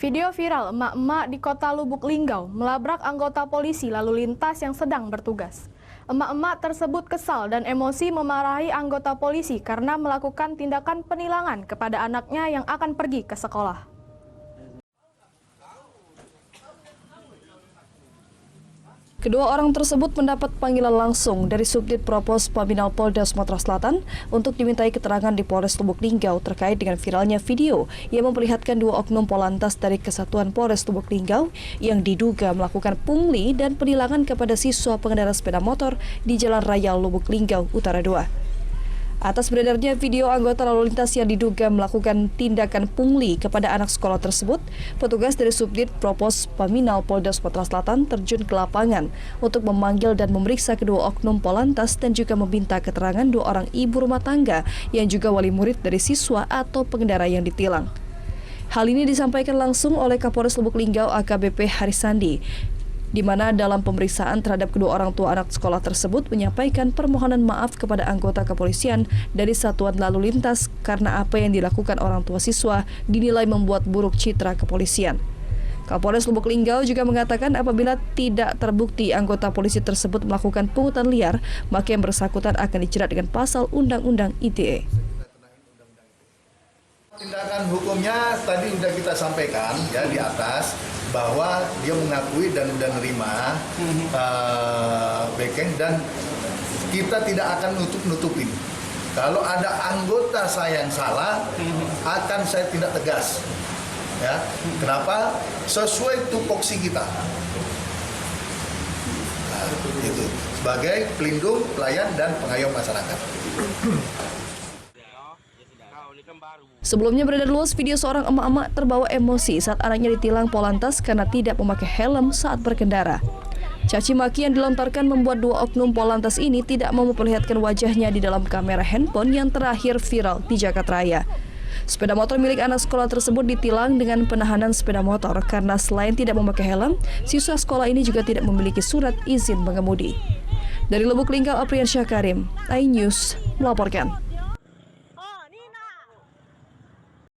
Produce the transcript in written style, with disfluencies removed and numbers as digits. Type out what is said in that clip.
Video viral emak-emak di kota Lubuk Linggau melabrak anggota polisi lalu lintas yang sedang bertugas. Emak-emak tersebut kesal dan emosi memarahi anggota polisi karena melakukan tindakan penilangan kepada anaknya yang akan pergi ke sekolah. Kedua orang tersebut mendapat panggilan langsung dari Subdit Propos Paminal Polda Sumatera Selatan untuk dimintai keterangan di Polres Lubuk Linggau terkait dengan viralnya video yang memperlihatkan dua oknum Polantas dari Kesatuan Polres Lubuk Linggau yang diduga melakukan pungli dan penilangan kepada siswa pengendara sepeda motor di Jalan Raya Lubuk Linggau Utara 2. Atas beredarnya video anggota lalu lintas yang diduga melakukan tindakan pungli kepada anak sekolah tersebut, petugas dari Subdit Propos Paminal Polda Sumatera Selatan terjun ke lapangan untuk memanggil dan memeriksa kedua oknum Polantas dan juga meminta keterangan dua orang ibu rumah tangga yang juga wali murid dari siswa atau pengendara yang ditilang. Hal ini disampaikan langsung oleh Kapolres Lubuk Linggau AKBP Harisandi, di mana dalam pemeriksaan terhadap kedua orang tua anak sekolah tersebut menyampaikan permohonan maaf kepada anggota kepolisian dari Satuan Lalu Lintas karena apa yang dilakukan orang tua siswa dinilai membuat buruk citra kepolisian. Kapolres Lubuk Linggau juga mengatakan apabila tidak terbukti anggota polisi tersebut melakukan pungutan liar, maka yang bersangkutan akan dijerat dengan pasal Undang-Undang ITE. Tindakan hukumnya tadi sudah kita sampaikan ya di atas bahwa dia mengakui dan sudah nerima backing dan kita tidak akan nutup-nutupin. Kalau ada anggota saya yang salah akan saya tindak tegas. Ya, kenapa? Sesuai tupoksi kita. Nah, itu sebagai pelindung, pelayan dan pengayom masyarakat. Sebelumnya beredar luas video seorang emak-emak terbawa emosi saat anaknya ditilang Polantas karena tidak memakai helm saat berkendara. Caci maki yang dilontarkan membuat dua oknum Polantas ini tidak mau memperlihatkan wajahnya di dalam kamera handphone yang terakhir viral di Jakarta Raya. Sepeda motor milik anak sekolah tersebut ditilang dengan penahanan sepeda motor karena selain tidak memakai helm, siswa sekolah ini juga tidak memiliki surat izin mengemudi. Dari Lubuk Linggau, Apriansyah Karim, iNews melaporkan.